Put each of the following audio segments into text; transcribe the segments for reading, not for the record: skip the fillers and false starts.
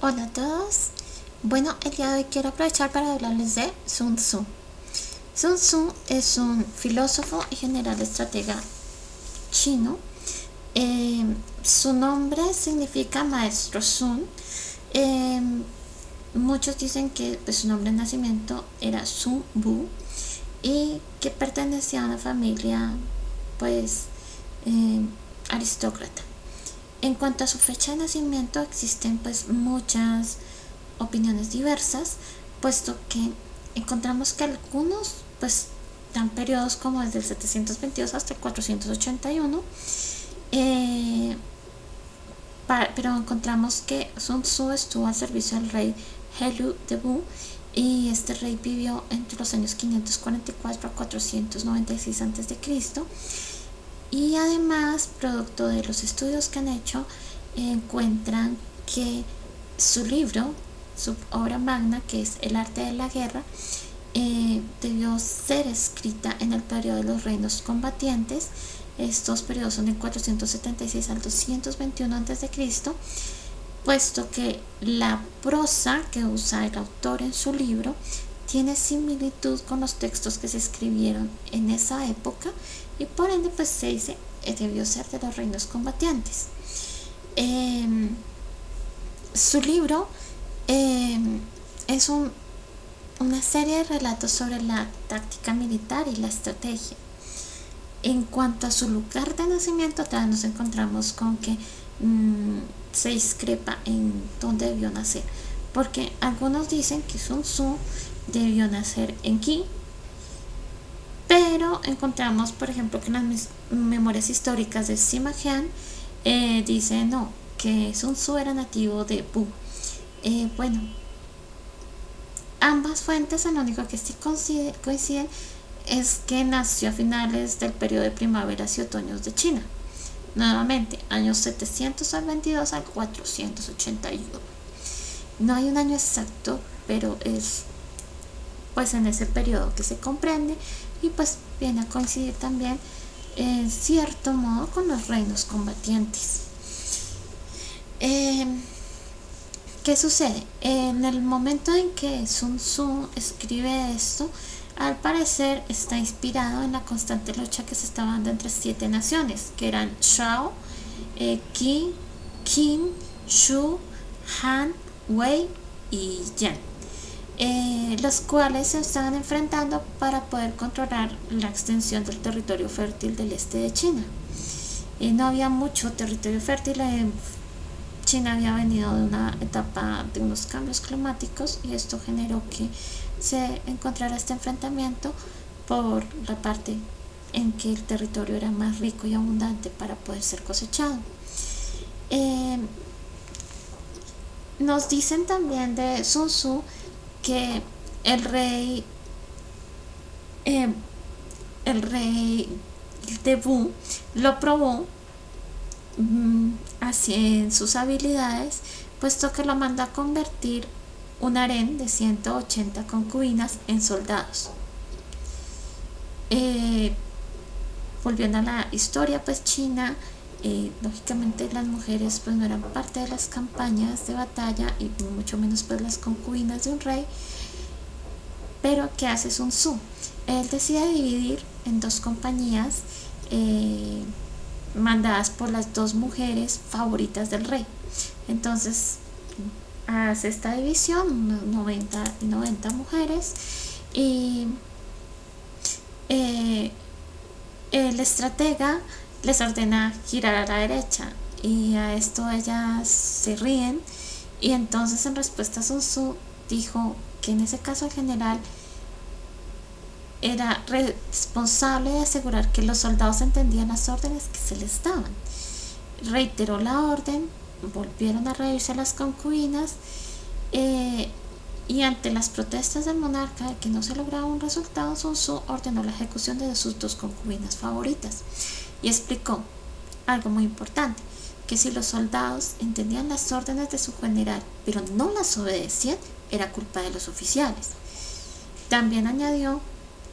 Hola a todos. Bueno, el día de hoy quiero aprovechar para hablarles de Sun Tzu. Sun Tzu es un filósofo y general estratega chino. Su nombre significa maestro Sun. Eh, Muchos dicen que pues, su nombre de nacimiento era Sun Bu y que pertenecía a una familia pues aristócrata. En cuanto a su fecha de nacimiento existen pues muchas opiniones diversas, puesto que encontramos que algunos pues dan periodos como desde el 722 hasta el 481, pero encontramos que Sun Tzu estuvo al servicio del rey Helu de Bu y este rey vivió entre los años 544 a 496 a.C. Y además, producto de los estudios que han hecho, encuentran que su libro, su obra magna, que es El arte de la guerra, debió ser escrita en el periodo de los reinos combatientes. Estos periodos son del 476 al 221 a.C., puesto que la prosa que usa el autor en su libro tiene similitud con los textos que se escribieron en esa época y por ende pues se dice debió ser de los reinos combatientes. Su libro es una serie de relatos sobre la táctica militar y la estrategia. En cuanto a su lugar de nacimiento, también nos encontramos con que se discrepa en dónde debió nacer, porque algunos dicen que Sun Tzu debió nacer en Qi, pero encontramos por ejemplo que en las memorias históricas de Sima Qian dice no, que Sun Tzu era nativo de Bu. Bueno, ambas fuentes, lo único que sí coinciden es que nació a finales del periodo de primaveras y otoños de China, nuevamente años 700 al 22 al 481. No hay un año exacto, pero es pues en ese periodo que se comprende y pues viene a coincidir también en cierto modo con los reinos combatientes. ¿Qué sucede? En el momento en que Sun Tzu escribe esto, al parecer está inspirado en la constante lucha que se estaba dando entre 7 naciones, que eran Shao, Qi, Qin, Shu, Han, Wei y Yan, los cuales se estaban enfrentando para poder controlar la extensión del territorio fértil del este de China. No había mucho territorio fértil. China había venido de una etapa de unos cambios climáticos y esto generó que se encontrara este enfrentamiento por la parte en que el territorio era más rico y abundante para poder ser cosechado. Nos dicen también de Sun Tzu que el rey de Bu lo probó así en sus habilidades, puesto que lo manda a convertir un harén de 180 concubinas en soldados. Volviendo a la historia pues china, lógicamente las mujeres pues no eran parte de las campañas de batalla y mucho menos pues las concubinas de un rey. Pero ¿qué hace Sun Tzu? Él decide dividir en 2 compañías mandadas por las 2 mujeres favoritas del rey. Entonces hace esta división, 90 y 90 mujeres, y el estratega les ordena girar a la derecha y a esto ellas se ríen y entonces en respuesta Sun Tzu dijo que en ese caso el general era responsable de asegurar que los soldados entendían las órdenes que se les daban. Reiteró la orden, volvieron a reírse las concubinas y ante las protestas del monarca de que no se lograba un resultado, Sun Tzu ordenó la ejecución de sus 2 concubinas favoritas y explicó algo muy importante, que si los soldados entendían las órdenes de su general pero no las obedecían, era culpa de los oficiales. También añadió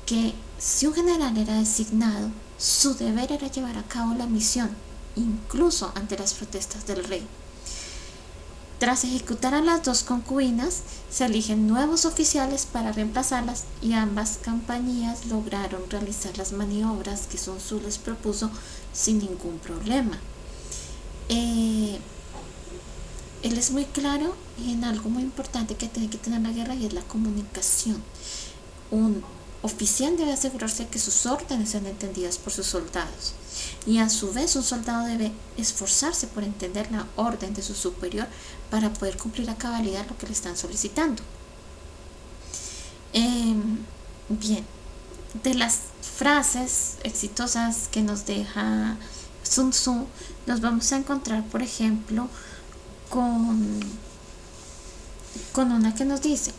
que si un general era designado, su deber era llevar a cabo la misión, incluso ante las protestas del rey. Tras ejecutar a las dos concubinas, se eligen nuevos oficiales para reemplazarlas y ambas compañías lograron realizar las maniobras que Sun Tzu les propuso sin ningún problema. Él es muy claro en algo muy importante que tiene que tener la guerra, y es la comunicación. Un oficial debe asegurarse que sus órdenes sean entendidas por sus soldados, y a su vez un soldado debe esforzarse por entender la orden de su superior para poder cumplir a cabalidad lo que le están solicitando. Bien, de las frases exitosas que nos deja Sun Tzu, nos vamos a encontrar, por ejemplo, con una que nos dice: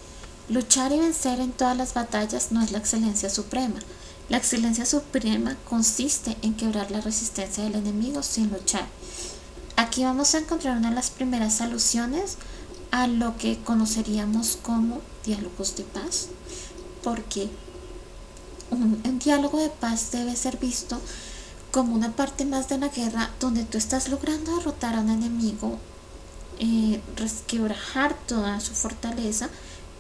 luchar y vencer en todas las batallas no es la excelencia suprema. La excelencia suprema consiste en quebrar la resistencia del enemigo sin luchar. Aquí vamos a encontrar una de las primeras alusiones a lo que conoceríamos como diálogos de paz, porque un diálogo de paz debe ser visto como una parte más de la guerra, donde tú estás logrando derrotar a un enemigo, resquebrajar toda su fortaleza,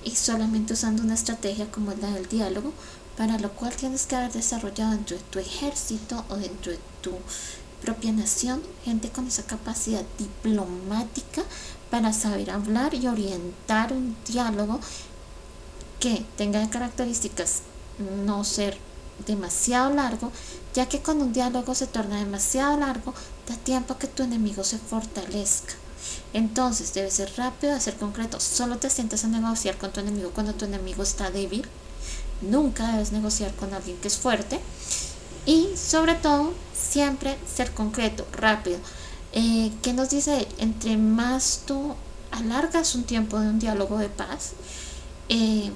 y solamente usando una estrategia como la del diálogo, para lo cual tienes que haber desarrollado dentro de tu ejército o dentro de tu propia nación gente con esa capacidad diplomática para saber hablar y orientar un diálogo que tenga características no ser demasiado largo, ya que cuando un diálogo se torna demasiado largo, da tiempo a que tu enemigo se fortalezca. Entonces debe ser rápido, debe ser concreto. Solo te sientas a negociar con tu enemigo cuando tu enemigo está débil. Nunca debes negociar con alguien que es fuerte. Y sobre todo, siempre ser concreto, rápido. ¿Qué nos dice él? Entre más tú alargas un tiempo de un diálogo de paz,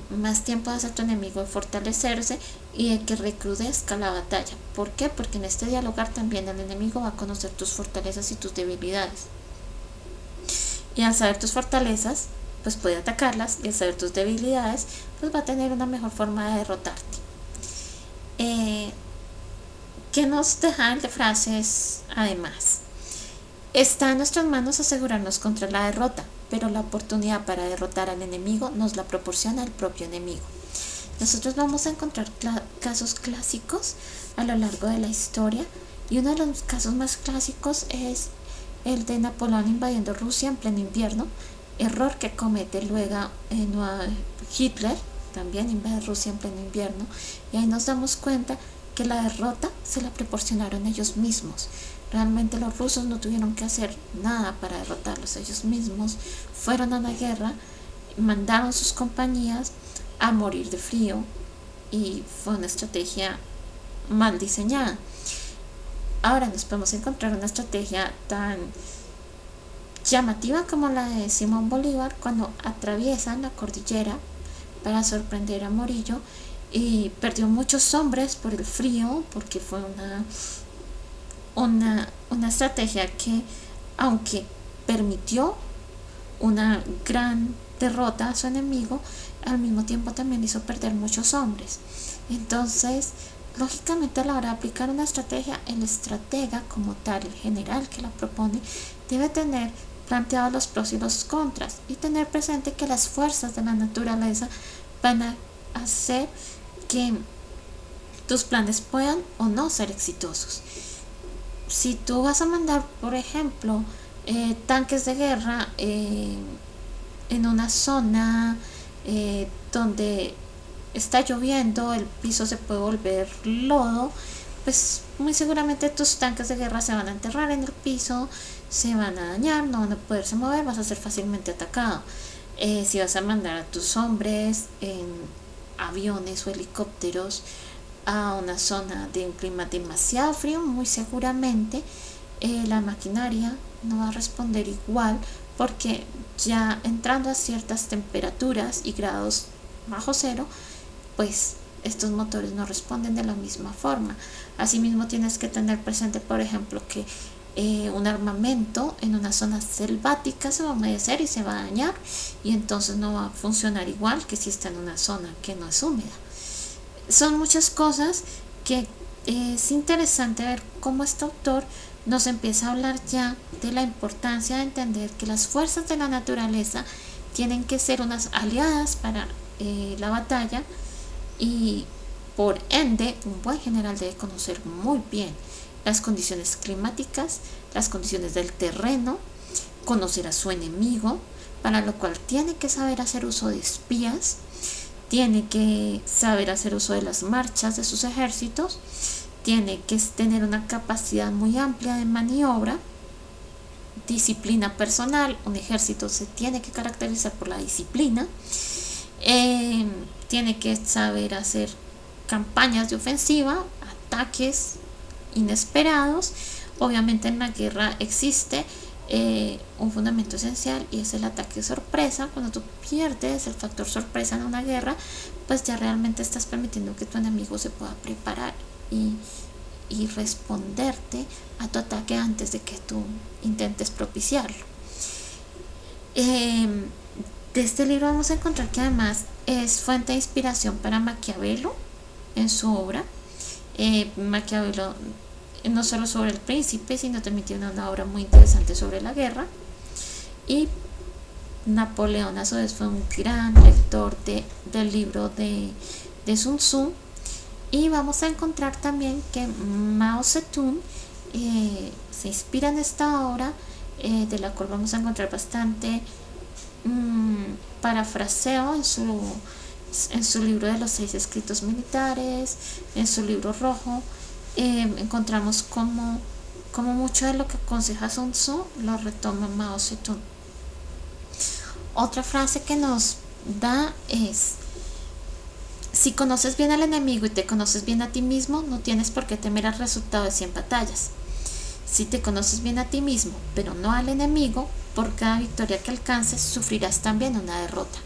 más tiempo hace a tu enemigo de fortalecerse y de que recrudezca la batalla. ¿Por qué? Porque en este dialogar también el enemigo va a conocer tus fortalezas y tus debilidades. Y al saber tus fortalezas, pues puede atacarlas, y al saber tus debilidades, pues va a tener una mejor forma de derrotarte. ¿Qué nos deja de frases además? Está en nuestras manos asegurarnos contra la derrota, pero la oportunidad para derrotar al enemigo nos la proporciona el propio enemigo. Nosotros vamos a encontrar casos clásicos a lo largo de la historia, y uno de los casos más clásicos es el de Napoleón invadiendo Rusia en pleno invierno, error que comete luego Hitler, también invade Rusia en pleno invierno, y ahí nos damos cuenta que la derrota se la proporcionaron ellos mismos. Realmente los rusos no tuvieron que hacer nada para derrotarlos, ellos mismos fueron a la guerra, mandaron sus compañías a morir de frío, y fue una estrategia mal diseñada. Ahora nos podemos encontrar una estrategia tan llamativa como la de Simón Bolívar cuando atraviesan la cordillera para sorprender a Morillo, y perdió muchos hombres por el frío, porque fue una estrategia que, aunque permitió una gran derrota a su enemigo, al mismo tiempo también hizo perder muchos hombres. Entonces, lógicamente, a la hora de aplicar una estrategia, el estratega como tal, el general que la propone, debe tener planteados los pros y los contras, y tener presente que las fuerzas de la naturaleza van a hacer que tus planes puedan o no ser exitosos. Si tú vas a mandar, por ejemplo, tanques de guerra en una zona donde está lloviendo, el piso se puede volver lodo, pues muy seguramente tus tanques de guerra se van a enterrar en el piso, se van a dañar, no van a poderse mover, vas a ser fácilmente atacado. Si vas a mandar a tus hombres en aviones o helicópteros a una zona de un clima demasiado frío, muy seguramente la maquinaria no va a responder igual, porque ya entrando a ciertas temperaturas y grados bajo cero, pues estos motores no responden de la misma forma. Asimismo, tienes que tener presente, por ejemplo, que un armamento en una zona selvática se va a humedecer y se va a dañar, y entonces no va a funcionar igual que si está en una zona que no es húmeda. Son muchas cosas que es interesante ver cómo este autor nos empieza a hablar ya de la importancia de entender que las fuerzas de la naturaleza tienen que ser unas aliadas para la batalla, y por ende un buen general debe conocer muy bien las condiciones climáticas, las condiciones del terreno, conocer a su enemigo, para lo cual tiene que saber hacer uso de espías, tiene que saber hacer uso de las marchas de sus ejércitos, tiene que tener una capacidad muy amplia de maniobra, disciplina personal. Un ejército se tiene que caracterizar por la disciplina, tiene que saber hacer campañas de ofensiva, ataques inesperados. Obviamente en la guerra existe un fundamento esencial, y es el ataque sorpresa. Cuando tú pierdes el factor sorpresa en una guerra, pues ya realmente estás permitiendo que tu enemigo se pueda preparar y responderte a tu ataque antes de que tú intentes propiciarlo. De este libro vamos a encontrar que además es fuente de inspiración para Maquiavelo en su obra. Maquiavelo no solo sobre El Príncipe, sino también tiene una obra muy interesante sobre la guerra. Y Napoleón a su vez fue un gran lector del libro de Sun Tzu. Y vamos a encontrar también que Mao Zedong se inspira en esta obra, de la cual vamos a encontrar bastante parafraseo en su libro de los 6 escritos militares, en su libro rojo. Encontramos como mucho de lo que aconseja Sun Tzu lo retoma Mao Zedong. Otra frase que nos da es: si conoces bien al enemigo y te conoces bien a ti mismo, no tienes por qué temer el resultado de 100 batallas. Si te conoces bien a ti mismo, pero no al enemigo, por cada victoria que alcances, sufrirás también una derrota.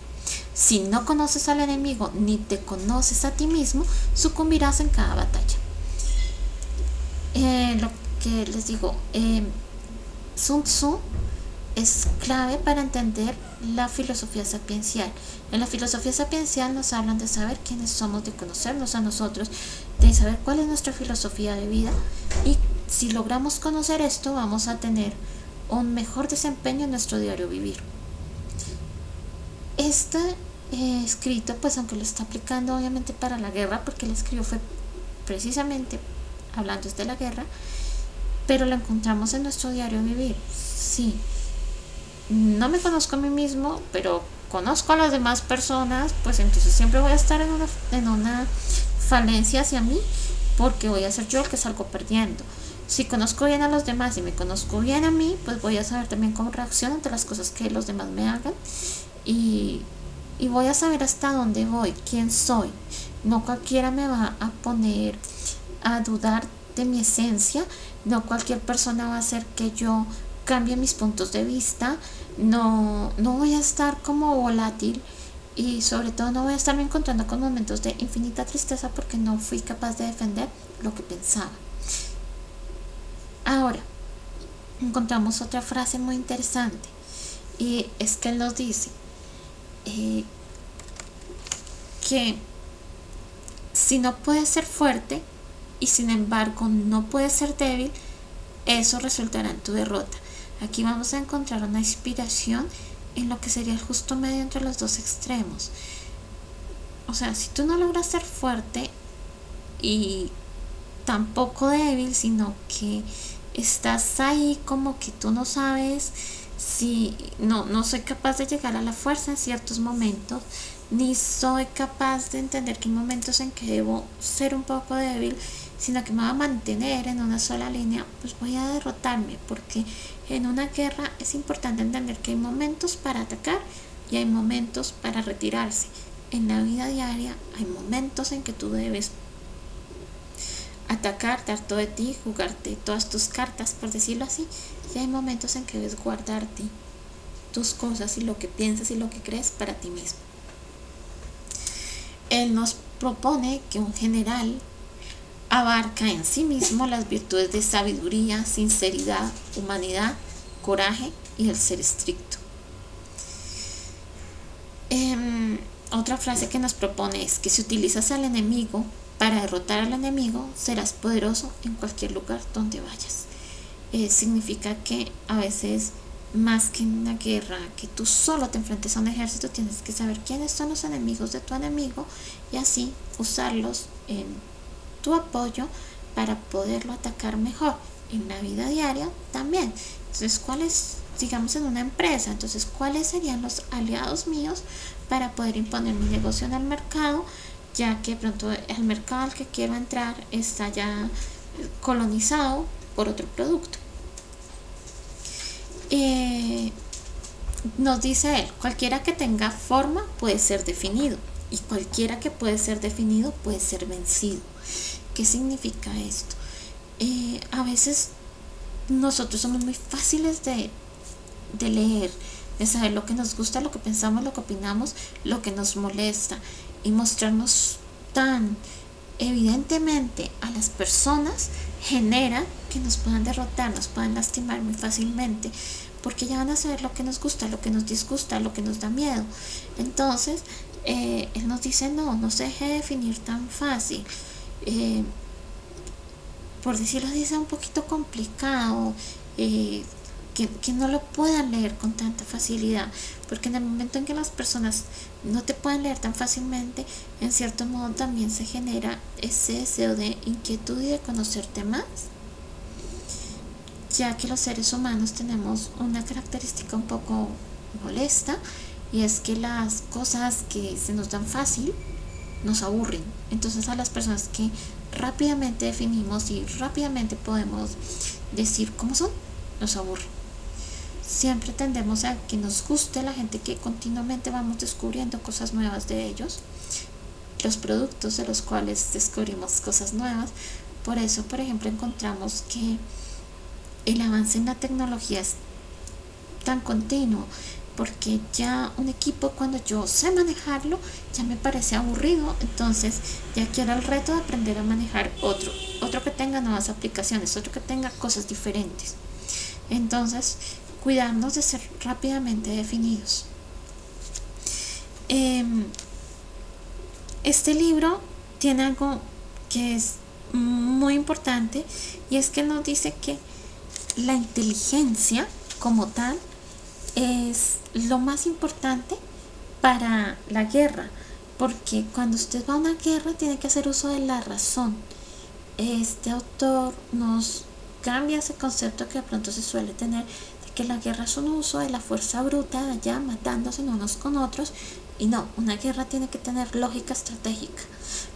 Si no conoces al enemigo ni te conoces a ti mismo, sucumbirás en cada batalla. Lo que les digo, Sun Tzu es clave para entender la filosofía sapiencial. En la filosofía sapiencial nos hablan de saber quiénes somos, de conocernos a nosotros, de saber cuál es nuestra filosofía de vida, y si logramos conocer esto, vamos a tener un mejor desempeño en nuestro diario vivir. Este escrito, pues aunque lo está aplicando obviamente para la guerra, porque el escribió fue precisamente hablando de la guerra, pero lo encontramos en nuestro diario vivir. Sí, no me conozco a mí mismo, pero conozco a las demás personas, pues entonces siempre voy a estar en una falencia hacia mí, porque voy a ser yo el que salgo perdiendo. Si conozco bien a los demás y me conozco bien a mí, pues voy a saber también cómo reacciono ante las cosas que los demás me hagan, y voy a saber hasta dónde voy, quién soy. No cualquiera me va a poner a dudar de mi esencia, no cualquier persona va a hacer que yo cambie mis puntos de vista, no voy a estar como volátil, y sobre todo no voy a estarme encontrando con momentos de infinita tristeza porque no fui capaz de defender lo que pensaba. Ahora, encontramos otra frase muy interesante, y es que él nos dice que si no puedes ser fuerte y sin embargo no puedes ser débil, eso resultará en tu derrota. Aquí vamos a encontrar una inspiración en lo que sería el justo medio entre los dos extremos. O sea, si tú no logras ser fuerte y tampoco débil, sino que estás ahí como que tú no sabes si no soy capaz de llegar a la fuerza en ciertos momentos, ni soy capaz de entender que hay momentos en que debo ser un poco débil, sino que me voy a mantener en una sola línea, pues voy a derrotarme, porque en una guerra es importante entender que hay momentos para atacar y hay momentos para retirarse. En la vida diaria hay momentos en que tú debes atacar, dar todo de ti, jugarte todas tus cartas, por decirlo así, y hay momentos en que debes guardarte tus cosas y lo que piensas y lo que crees para ti mismo. Él nos propone que un general abarca en sí mismo las virtudes de sabiduría, sinceridad, humanidad, coraje y el ser estricto. Otra frase que nos propone es que si utilizas al enemigo para derrotar al enemigo, serás poderoso en cualquier lugar donde vayas. significa que a veces, más que en una guerra, que tú solo te enfrentes a un ejército, tienes que saber quiénes son los enemigos de tu enemigo y así usarlos en tu apoyo para poderlo atacar mejor. En la vida diaria también. Entonces, ¿cuáles, digamos, en una empresa? Entonces, ¿cuáles serían los aliados míos para poder imponer mi negocio en el mercado? Ya que pronto el mercado al que quiero entrar está ya colonizado por otro producto. Nos dice él, cualquiera que tenga forma puede ser definido y cualquiera que puede ser definido puede ser vencido. ¿Qué significa esto? A veces nosotros somos muy fáciles de leer, de saber lo que nos gusta, lo que pensamos, lo que opinamos, lo que nos molesta y mostrarnos tan evidentemente a las personas genera que nos puedan derrotar, nos puedan lastimar muy fácilmente, porque ya van a saber lo que nos gusta, lo que nos disgusta, lo que nos da miedo. Entonces, él nos dice, no se deje definir tan fácil. Por decirlo así, es un poquito complicado, que no lo puedan leer con tanta facilidad, porque en el momento en que las personas no te pueden leer tan fácilmente, en cierto modo también se genera ese deseo de inquietud y de conocerte más, ya que los seres humanos tenemos una característica un poco molesta, y es que las cosas que se nos dan fácil nos aburren. Entonces, a las personas que rápidamente definimos y rápidamente podemos decir cómo son, nos aburren. Siempre tendemos a que nos guste la gente que continuamente vamos descubriendo cosas nuevas de ellos, los productos de los cuales descubrimos cosas nuevas. Por eso, por ejemplo, encontramos que el avance en la tecnología es tan continuo, porque ya un equipo, cuando yo sé manejarlo, ya me parece aburrido. Entonces ya quiero el reto de aprender a manejar otro que tenga nuevas aplicaciones, otro que tenga cosas diferentes. Entonces, cuidarnos de ser rápidamente definidos. Este libro tiene algo que es muy importante, y es que nos dice que la inteligencia como tal es lo más importante para la guerra, porque cuando usted va a una guerra tiene que hacer uso de la razón. Este autor nos cambia ese concepto que de pronto se suele tener de que la guerra es un uso de la fuerza bruta, allá matándose unos con otros, y no, una guerra tiene que tener lógica estratégica,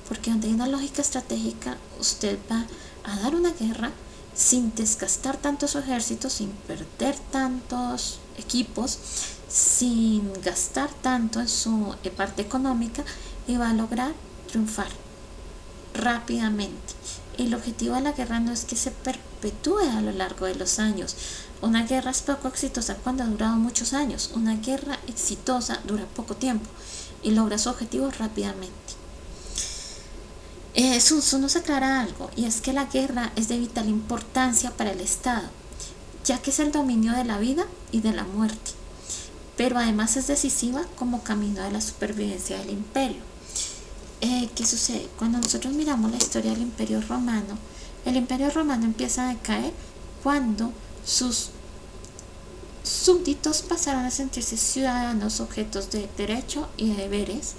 porque donde hay una lógica estratégica, usted va a dar una guerra sin desgastar tanto su ejército, sin perder tantos equipos, sin gastar tanto en su parte económica, y va a lograr triunfar rápidamente. El objetivo de la guerra no es que se perpetúe a lo largo de los años. Una guerra es poco exitosa cuando ha durado muchos años. Una guerra exitosa dura poco tiempo y logra su objetivo rápidamente. Sun Tzu nos aclara algo, y es que la guerra es de vital importancia para el Estado, ya que es el dominio de la vida y de la muerte, pero además es decisiva como camino de la supervivencia del imperio. ¿Qué sucede? Cuando nosotros miramos la historia del Imperio Romano, el Imperio Romano empieza a decaer cuando sus súbditos pasaron a sentirse ciudadanos, objetos de derecho y de deberes,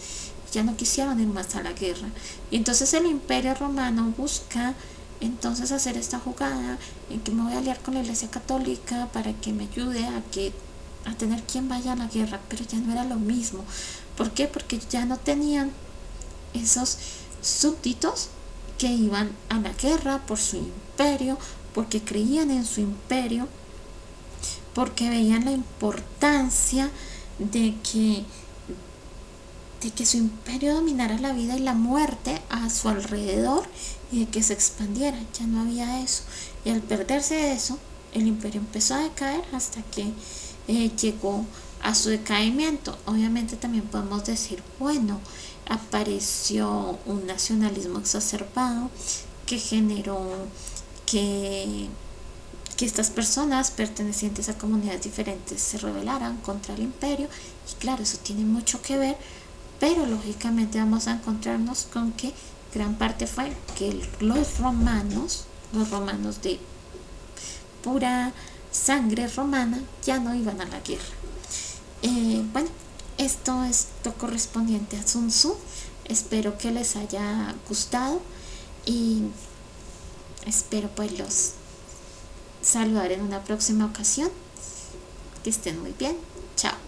ya no quisieron ir más a la guerra. Y entonces el Imperio Romano busca entonces hacer esta jugada en que me voy a aliar con la Iglesia Católica para que me ayude a tener quien vaya a la guerra, pero ya no era lo mismo. ¿Por qué? Porque ya no tenían esos súbditos que iban a la guerra por su imperio, porque creían en su imperio, porque veían la importancia de que su imperio dominara la vida y la muerte a su alrededor, y de que se expandiera. Ya no había eso, y al perderse eso, el imperio empezó a decaer hasta que llegó a su decaimiento. Obviamente también podemos decir, bueno, apareció un nacionalismo exacerbado que generó que estas personas pertenecientes a comunidades diferentes se rebelaran contra el imperio, y claro, eso tiene mucho que ver, pero lógicamente vamos a encontrarnos con que gran parte fue que los romanos de pura sangre romana, ya no iban a la guerra. Bueno, esto es lo correspondiente a Sun Tzu. Espero que les haya gustado y espero pues los saludar en una próxima ocasión. Que estén muy bien. Chao.